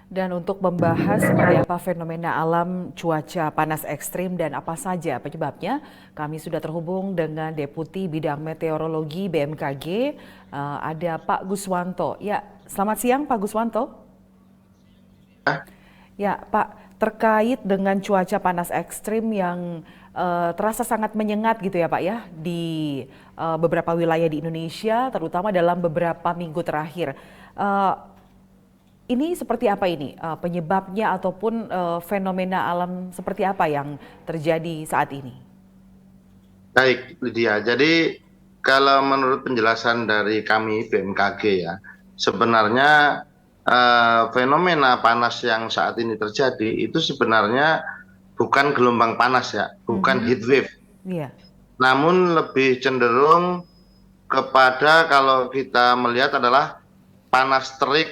Dan untuk membahas seperti apa fenomena alam cuaca panas ekstrim dan apa saja penyebabnya, kami sudah terhubung dengan Deputi Bidang Meteorologi BMKG, ada Pak Guswanto. Ya, selamat siang Pak Guswanto. Ya, Pak, terkait dengan cuaca panas ekstrim yang terasa sangat menyengat gitu ya Pak ya di beberapa wilayah di Indonesia, terutama dalam beberapa minggu terakhir. Eh, Ini seperti apa ini penyebabnya ataupun fenomena alam seperti apa yang terjadi saat ini? Baik, Lydia. Jadi kalau menurut penjelasan dari kami BMKG ya, sebenarnya fenomena panas yang saat ini terjadi itu sebenarnya bukan gelombang panas ya, bukan Mhm. heat wave, Iya. namun lebih cenderung kepada kalau kita melihat adalah panas terik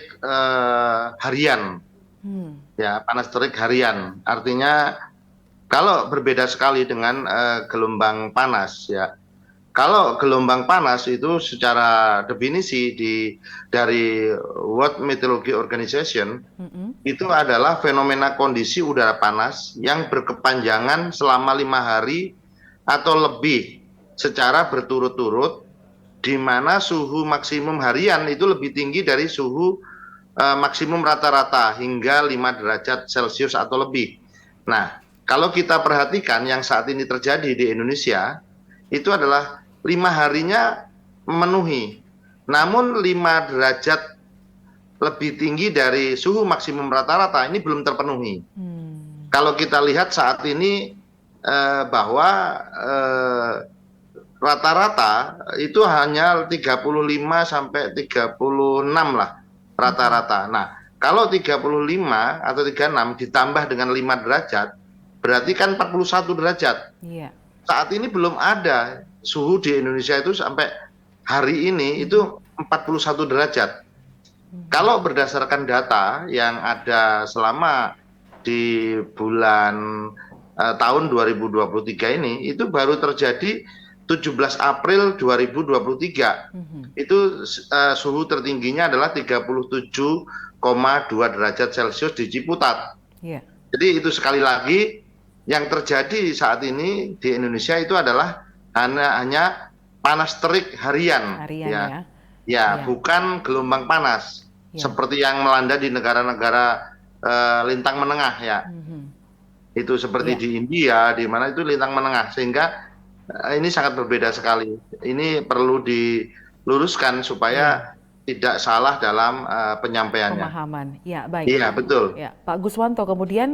harian, Hmm. ya panas terik harian. Artinya kalau berbeda sekali dengan gelombang panas ya. Kalau gelombang panas itu secara definisi dari World Meteorology Organization Mhm. itu adalah fenomena kondisi udara panas yang berkepanjangan selama 5 hari atau lebih secara berturut-turut, di mana suhu maksimum harian itu lebih tinggi dari suhu maksimum rata-rata hingga 5 derajat Celcius atau lebih. Nah, kalau kita perhatikan yang saat ini terjadi di Indonesia, itu adalah 5 harinya memenuhi. Namun 5 derajat lebih tinggi dari suhu maksimum rata-rata ini belum terpenuhi. Hmm. Kalau kita lihat saat ini bahwa rata-rata itu hanya 35 sampai 36 lah Mhm. rata-rata. Nah, kalau 35 atau 36 ditambah dengan 5 derajat, berarti kan 41 derajat. Iya. Saat ini belum ada suhu di Indonesia itu sampai hari ini Mhm. itu 41 derajat. Mhm. Kalau berdasarkan data yang ada selama di bulan tahun 2023 ini, itu baru terjadi 17 April 2023. Mhm. Itu suhu tertingginya adalah 37,2 derajat Celcius di Ciputat. Iya. Jadi itu sekali lagi yang terjadi saat ini di Indonesia itu adalah hanya panas terik harian, Harian ya, ya. ya, Iya. bukan gelombang panas Iya. seperti yang melanda di negara-negara lintang menengah ya. Mhm. Itu seperti Iya. di India, di mana itu lintang menengah, sehingga ini sangat berbeda sekali. Ini perlu diluruskan Iya. supaya tidak salah dalam penyampaiannya. Pemahaman. Ya, baik. Iya, betul. Ya, Pak Guswanto, kemudian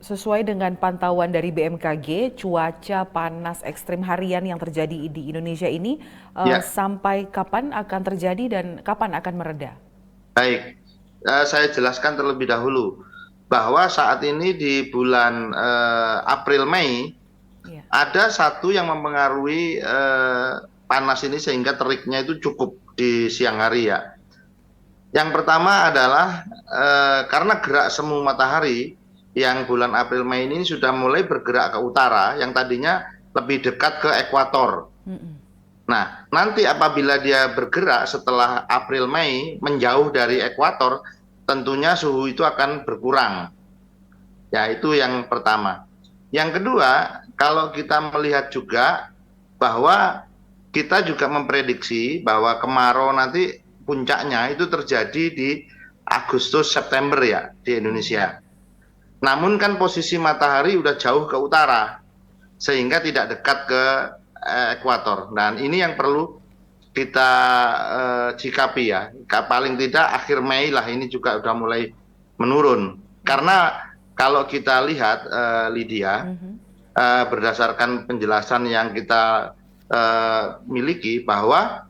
sesuai dengan pantauan dari BMKG, cuaca panas ekstrim harian yang terjadi di Indonesia ini Ya, sampai kapan akan terjadi dan kapan akan mereda? baik. Saya jelaskan terlebih dahulu bahwa saat ini di bulan April Mei Ya. ada satu yang mempengaruhi panas ini sehingga teriknya itu cukup di siang hari ya. Yang pertama adalah karena gerak semu matahari yang bulan April Mei ini sudah mulai bergerak ke utara yang tadinya lebih dekat ke ekuator. Mm-mm. Nah, nanti apabila dia bergerak setelah April Mei menjauh dari ekuator, tentunya suhu itu akan berkurang. Ya, itu yang pertama. Yang kedua, kalau kita melihat juga bahwa kita juga memprediksi bahwa kemarau nanti puncaknya itu terjadi di Agustus September ya di Mhm. Indonesia. Namun kan posisi matahari udah jauh ke utara sehingga tidak dekat ke ekuator. Dan ini yang perlu kita sikapi ya. Paling tidak akhir Mei lah ini juga udah mulai menurun. Mhm. Karena kalau kita lihat Lydia, Mhm. berdasarkan penjelasan yang kita miliki bahwa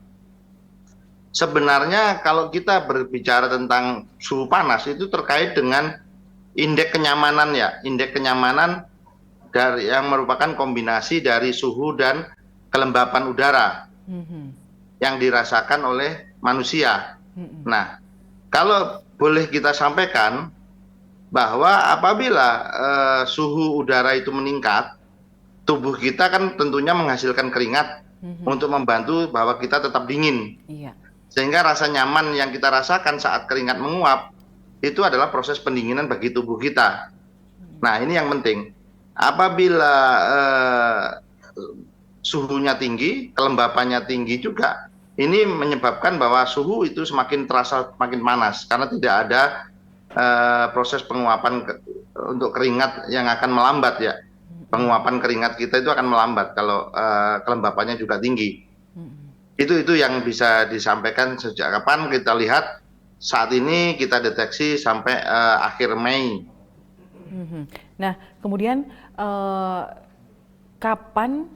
sebenarnya kalau kita berbicara tentang suhu panas itu terkait dengan indeks kenyamanan ya, indeks kenyamanan dari yang merupakan kombinasi dari suhu dan kelembapan udara Mhm. yang dirasakan oleh manusia. Mhm. Nah, kalau boleh kita sampaikan bahwa apabila suhu udara itu meningkat, tubuh kita kan tentunya menghasilkan keringat Mhm. untuk membantu bahwa kita tetap dingin. Iya. Sehingga rasa nyaman yang kita rasakan saat keringat menguap itu adalah proses pendinginan bagi tubuh kita. Nah, ini yang penting. Apabila suhunya tinggi, kelembapannya tinggi juga, ini menyebabkan bahwa suhu itu semakin terasa semakin panas karena tidak ada proses penguapan untuk keringat yang akan melambat ya. Penguapan keringat kita itu akan melambat kalau kelembapannya juga tinggi. Itu yang bisa disampaikan sejak kapan kita lihat saat ini kita deteksi sampai akhir Mei. Nah, kemudian kapan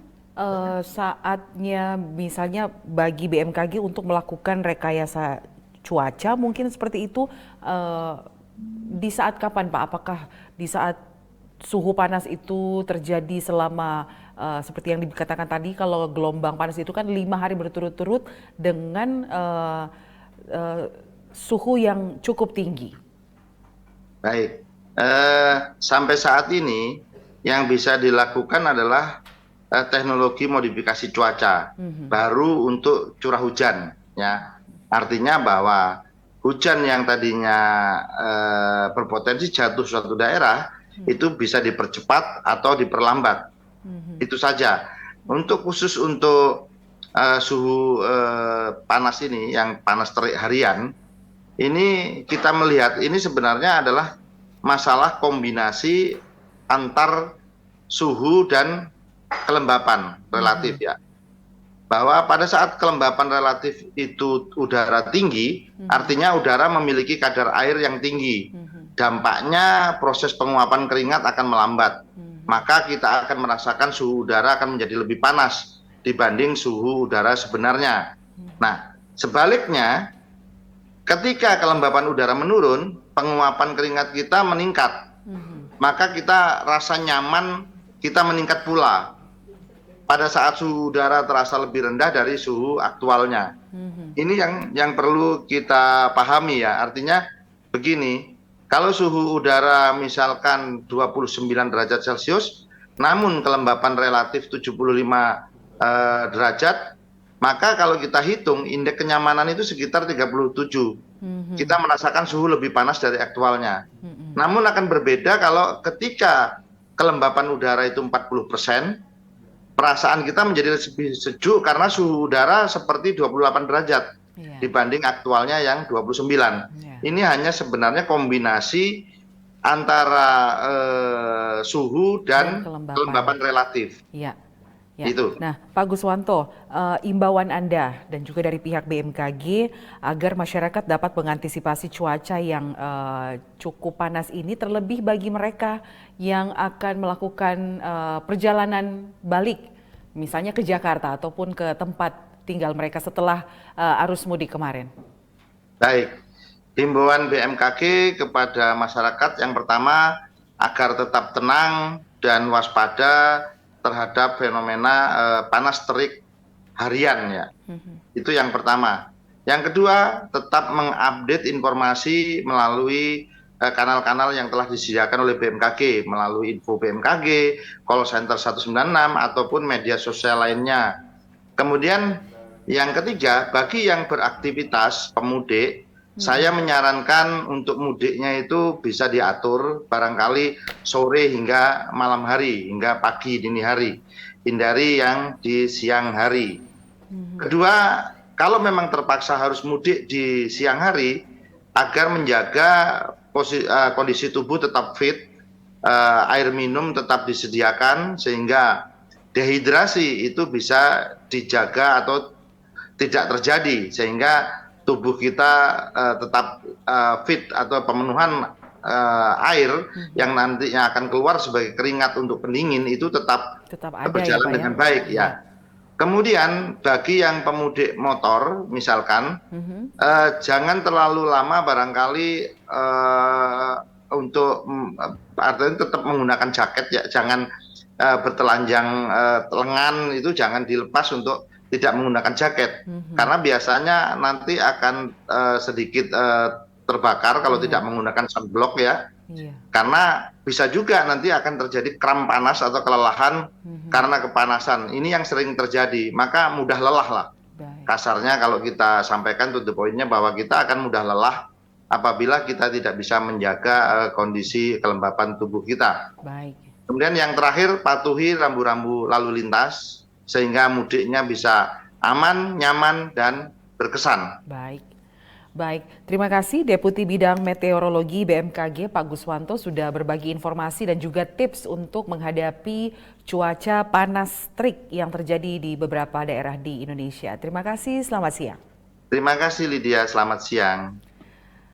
saatnya misalnya bagi BMKG untuk melakukan rekayasa cuaca mungkin seperti itu, di saat kapan Pak? Apakah di saat suhu panas itu terjadi selama seperti yang dikatakan tadi, kalau gelombang panas itu kan 5 hari berturut-turut dengan suhu yang cukup tinggi? Baik, sampai saat ini yang bisa dilakukan adalah teknologi modifikasi cuaca baru untuk curah hujan, ya. Artinya bahwa hujan yang tadinya berpotensi jatuh suatu daerah itu bisa dipercepat atau diperlambat. Itu saja. Untuk khusus untuk suhu panas ini, yang panas terik harian, ini kita melihat ini sebenarnya adalah masalah kombinasi antar suhu dan kelembapan relatif ya. Bahwa pada saat kelembapan relatif itu udara tinggi, artinya udara memiliki kadar air yang tinggi. Dampaknya proses penguapan keringat akan melambat. Maka kita akan merasakan suhu udara akan menjadi lebih panas dibanding suhu udara sebenarnya. Nah, sebaliknya ketika kelembapan udara menurun, penguapan keringat kita meningkat. Maka kita rasa nyaman kita meningkat pula pada saat suhu udara terasa lebih rendah dari suhu aktualnya. Ini yang perlu kita pahami ya. Artinya begini, kalau suhu udara misalkan 29 derajat Celcius, namun kelembapan relatif 75 derajat, maka kalau kita hitung indeks kenyamanan itu sekitar 37. Kita merasakan suhu lebih panas dari aktualnya. Namun akan berbeda kalau ketika kelembapan udara itu 40%, perasaan kita menjadi lebih sejuk karena suhu udara seperti 28 derajat dibanding aktualnya yang 29. Ini hanya sebenarnya kombinasi antara suhu dan kelembapan relatif. Ya. Itu. Nah, Pak Guswanto, imbauan Anda dan juga dari pihak BMKG agar masyarakat dapat mengantisipasi cuaca yang cukup panas ini, terlebih bagi mereka yang akan melakukan perjalanan balik, misalnya ke Jakarta ataupun ke tempat tinggal mereka setelah arus mudik kemarin. Baik, himbauan BMKG kepada masyarakat yang pertama agar tetap tenang dan waspada terhadap fenomena panas terik harian ya. Itu yang pertama. Yang kedua, tetap mengupdate informasi melalui kanal-kanal yang telah disediakan oleh BMKG, melalui info BMKG, call center 196 ataupun media sosial lainnya. Kemudian yang ketiga, bagi yang beraktivitas pemudik, saya menyarankan untuk mudiknya itu bisa diatur barangkali sore hingga malam hari, hingga pagi dini hari. Hindari yang di siang hari. Kedua, kalau memang terpaksa harus mudik di siang hari, agar menjaga kondisi tubuh tetap fit, air minum tetap disediakan sehingga dehidrasi itu bisa dijaga atau tidak terjadi, sehingga tubuh kita tetap fit atau pemenuhan air yang nantinya akan keluar sebagai keringat untuk pendingin itu tetap ada berjalan ya, dengan baik ya. Kemudian bagi yang pemudik motor misalkan jangan terlalu lama barangkali untuk artinya tetap menggunakan jaket ya, jangan bertelanjang lengan itu jangan dilepas untuk tidak menggunakan jaket karena biasanya nanti akan sedikit terbakar kalau tidak menggunakan sunblock ya. Karena bisa juga nanti akan terjadi kram panas atau kelelahan karena kepanasan. Ini yang sering terjadi, maka mudah lelah lah. Kasarnya kalau kita sampaikan to the point-nya bahwa kita akan mudah lelah apabila kita tidak bisa menjaga kondisi kelembapan tubuh kita. Baik. Kemudian yang terakhir, patuhi rambu-rambu lalu lintas sehingga mudiknya bisa aman, nyaman, dan berkesan. Baik. Baik, terima kasih Deputi Bidang Meteorologi BMKG Pak Guswanto sudah berbagi informasi dan juga tips untuk menghadapi cuaca panas terik yang terjadi di beberapa daerah di Indonesia. Terima kasih, selamat siang. Terima kasih Lydia, selamat siang.